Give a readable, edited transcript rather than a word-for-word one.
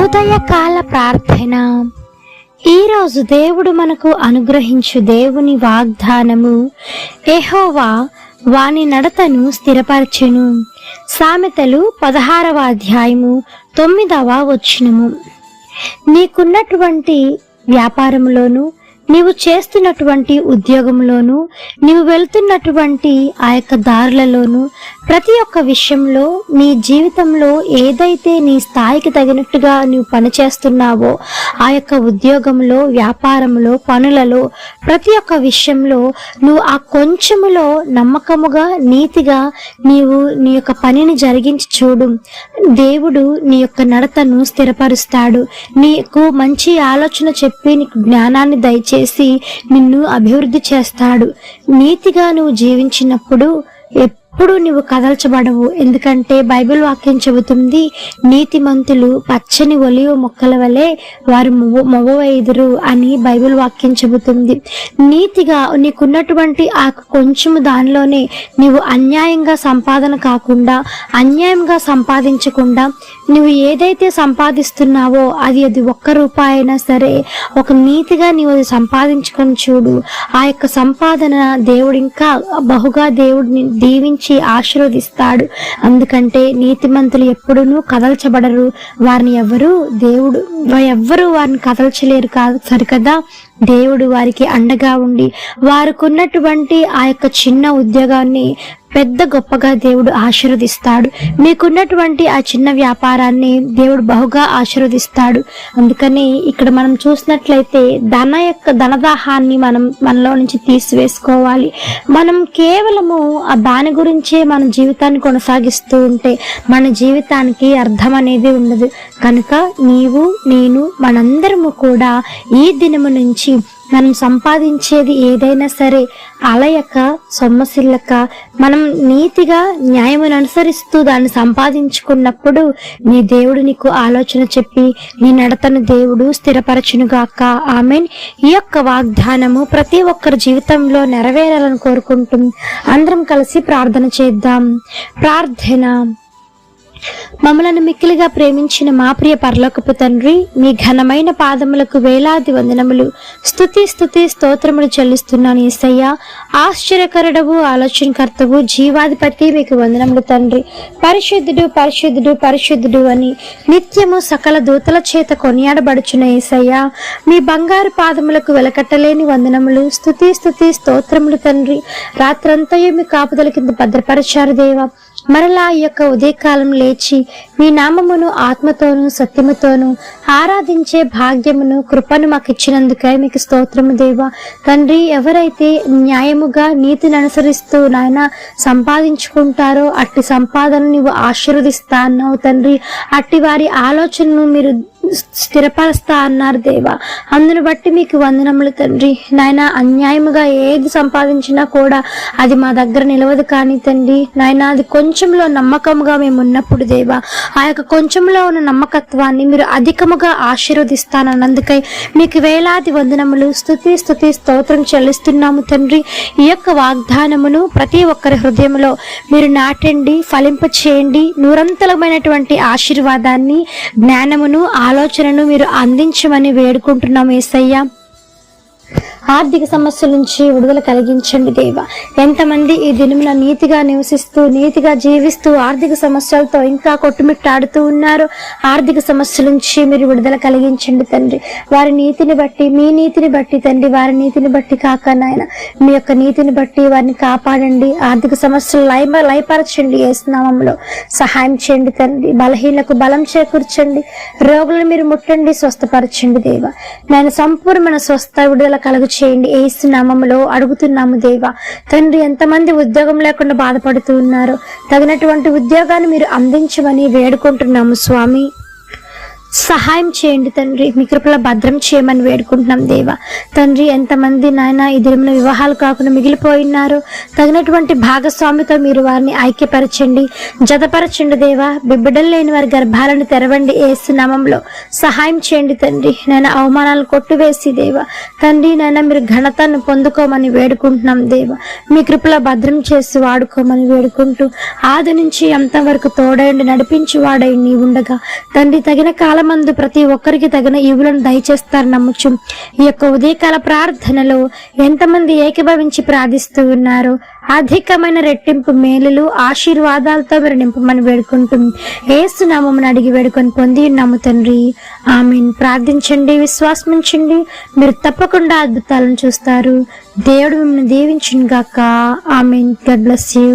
ఉదయకాల ప్రార్థన. ఈరోజు దేవుడు మనకు అనుగ్రహించు దేవుని వాగ్దానము, యెహోవా వాని నడతను స్థిరపరచెను. సామెతలు 16వ అధ్యాయము 9వ వచనము. నీకున్నటువంటి వ్యాపారంలోను, నీవు చేస్తున్నటువంటి ఉద్యోగంలోను, నీవు వెళ్తున్నటువంటి ఆ యొక్క దారులలోను, ప్రతి ఒక్క విషయంలో నీ జీవితంలో ఏదైతే నీ స్థాయికి తగినట్టుగా నీవు పనిచేస్తున్నావో ఆ యొక్క ఉద్యోగంలో, వ్యాపారంలో, పనులలో, ప్రతి ఒక్క విషయంలో నువ్వు ఆ కొంచెములో నమ్మకముగా, నీతిగా నీవు నీ యొక్క పనిని జరిగించి చూడు. దేవుడు నీ యొక్క నడతను స్థిరపరుస్తాడు. నీకు మంచి ఆలోచన చెప్పి నీకు జ్ఞానాన్ని దయచేసి నిన్ను అభివృద్ధి చేస్తాడు. నీతిగా నువ్వు జీవించినప్పుడు ఎప్పుడు నువ్వు కదల్చబడవు. ఎందుకంటే బైబిల్ వాక్యం చెబుతుంది, నీతిమంతులు పచ్చని ఒలివ మొక్కల వలె వారు మొవ్వవైదురు అని బైబిల్ వాక్యం చెబుతుంది. నీతిగా నీకున్నటువంటి ఆ కొంచెము దానిలోనే నీవు అన్యాయంగా సంపాదన కాకుండా, అన్యాయంగా సంపాదించకుండా, నువ్వు ఏదైతే సంపాదిస్తున్నావో అది ₹1 అయినా సరే ఒక నీతిగా నీవు అది సంపాదించుకొని చూడు. ఆ యొక్క సంపాదన దేవుడు ఇంకా బహుగా దేవుడిని దీవించి ఆశీర్వదిస్తాడు. అందుకంటే నీతిమంతులు ఎప్పుడూ కదల్చబడరు. వారిని ఎవ్వరు వారిని కదల్చలేరు కాదు సరికదా. దేవుడు వారికి అండగా ఉండి వారికున్నటువంటి ఆ యొక్క చిన్న ఉద్యోగాన్ని పెద్ద గొప్పగా దేవుడు ఆశీర్వదిస్తాడు. మీకున్నటువంటి ఆ చిన్న వ్యాపారాన్ని దేవుడు బహుగా ఆశీర్వదిస్తాడు. అందుకని ఇక్కడ మనం చూసినట్లయితే ధనదాహాన్ని మనలో నుంచి తీసివేసుకోవాలి. మనం కేవలము ఆ దాని గురించే మన జీవితాన్ని కొనసాగిస్తూ ఉంటే మన జీవితానికి అర్థం అనేది ఉండదు. కనుక నీవు, నేను, మనందరము కూడా ఈ దినము నుంచి మనం సంపాదించేది ఏదైనా సరే అలయక, సొమ్మసిల్లక, మనం నీతిగా న్యాయమును అనుసరిస్తూ దాన్ని సంపాదించుకున్నప్పుడు నీ దేవుడు నీకు ఆలోచన చెప్పి నీ నడతను దేవుడు స్థిరపరచునుగాక. ఆమేన్. ఈ యొక్క వాగ్దానము ప్రతి ఒక్కరి జీవితంలో నెరవేరాలని కోరుకుంటూ అందరం కలిసి ప్రార్థన చేద్దాం. ప్రార్థన. మమ్మలను మిక్కిలిగా ప్రేమించిన మా ప్రియ పరలోకపు తండ్రి, మీ ఘనమైన పాదములకు వేలాది వందనములు, స్తుతి స్తోత్రములు చెల్లిస్తున్నాను యేసయ్యా. ఆశ్చర్యకరుడవు, ఆలోచనకర్తవు, జీవాధిపతి మీకు వందనములు తండ్రి. పరిశుద్ధుడు పరిశుద్ధుడు పరిశుద్ధుడు అని నిత్యము సకల దూతల చేత కొనియాడబడుచున్న యేసయ్యా, మీ బంగారు పాదములకు వెలకట్టలేని వందనములు, స్తుతి స్తోత్రములు తండ్రి. రాత్రంతయు మీ కాపుదల కింద భద్రపరిచారు దేవా. మరలా ఈ యొక్క ఉదయకాలం లేచి మీ నామమును ఆత్మతోనూ సత్యముతోనూ ఆరాధించే భాగ్యమును, కృపను మాకు ఇచ్చినందుకై మీకు స్తోత్రము దేవా. తండ్రి, ఎవరైతే న్యాయముగా నీతిని అనుసరిస్తూ నాయన సంపాదించుకుంటారో అట్టి సంపాదన నీవు ఆశీర్వదిస్తా అన్నావు తండ్రి. అట్టి వారి ఆలోచనను మీరు స్థిరపరుస్తా అన్నారు దేవా. అందును బట్టి మీకు వందనములు తండ్రి. నాయన, అన్యాయముగా ఏది సంపాదించినా కూడా అది మా దగ్గర నిలవదు కానీ తండ్రి నాయన, అది కొంచెంలో నమ్మకముగా మేము ఉన్నప్పుడు దేవా, ఆ యొక్క కొంచెంలో ఉన్న నమ్మకత్వాన్ని మీరు అధికముగా ఆశీర్వదిస్తానన్నందుకై మీకు వేలాది వందనములు, స్తుతి స్తోత్రం చెల్లిస్తున్నాము తండ్రి. ఈ యొక్క వాగ్దానమును ప్రతి ఒక్కరి హృదయంలో మీరు నాటండి, ఫలింప చేయండి. నూరంతలమైనటువంటి ఆశీర్వాదాన్ని, జ్ఞానమును, ఆలోచనను మీరు అందించమని వేడుకుంటున్నాం యేసయ్యా. ఆర్థిక సమస్యల నుంచి విడుదల కలిగించండి దేవా. ఎంతమంది ఈ దినమున నీతిగా నివసిస్తూ, నీతిగా జీవిస్తూ ఆర్థిక సమస్యలతో ఇంకా కొట్టుమిట్టాడుతూ ఉన్నారు. ఆర్థిక సమస్యల నుంచి మీరు విడుదల కలిగించండి తండ్రి. వారి నీతిని బట్టి, మీ నీతిని బట్టి తండ్రి, వారి నీతిని బట్టి కాక నాయన, మీ యొక్క నీతిని బట్టి వారిని కాపాడండి. ఆర్థిక సమస్యలు లయపరచండి. యేసు నామములో సహాయం చేయండి తండ్రి. బలహీనలకు బలం చేకూర్చండి. రోగులను మీరు ముట్టండి, స్వస్థపరచండి దేవా. నేను సంపూర్ణమైన స్వస్థ విడుదల కలుగు చేయండి. యేసు నామములో అడుగుతున్నాము దేవా. తండ్రి, ఎంతమంది ఉద్యోగం లేకుండా బాధపడుతూ ఉన్నారో తగినటువంటి ఉద్యోగాన్ని మీరు అందించమని వేడుకుంటున్నాము స్వామి. సహాయం చేయండి తండ్రి. మీ కృపలో భద్రం చేయమని వేడుకుంటున్నాం దేవా. తండ్రి, ఎంతమంది నాయన ఈ దినమున వివాహాలు కాకుండా మిగిలిపోయినారో తగినటువంటి భాగస్వామితో మీరు వారిని ఐక్యపరచండి, జతపరచండి దేవా. బిడ్డలు లేని వారి గర్భాలను తెరవండి. యేసు నామములో సహాయం చేయండి తండ్రి. నాయన, అవమానాలను కొట్టివేసి దేవా తండ్రి నాయన, మీరు ఘనతను పొందుకోమని వేడుకుంటున్నాం దేవా. మీ కృపలో భద్రం చేసి వాడుకోమని వేడుకుంటూ ఆది నుంచి అంత వరకు తోడైండి నడిపించి వాడై నీ ఉండగా తండ్రి, తగిన కాలం కాలమందు ప్రతి ఒక్కరికి తగిన ఈవులను దయచేస్తారు నమ్ముచు ఈ యొక్క ఉదయకాల ప్రార్థనలో ఎంతమంది ఏకీభవించి ప్రార్థిస్తూ ఉన్నారు అధికమైన రెట్టింపు మేలులు ఆశీర్వాదాలతో మీరు నింపమని వేడుకుంటుంది యేసు నామమున అడిగి వేడుకొని పొంది ఉన్నాము తండ్రి ఆమేన్. ప్రార్థించండి, విశ్వాసం ఉంచండి, మీరు తప్పకుండా అద్భుతాలను చూస్తారు. దేవుడు మిమ్మల్ని దీవించును గాక. ఆమేన్. God bless you.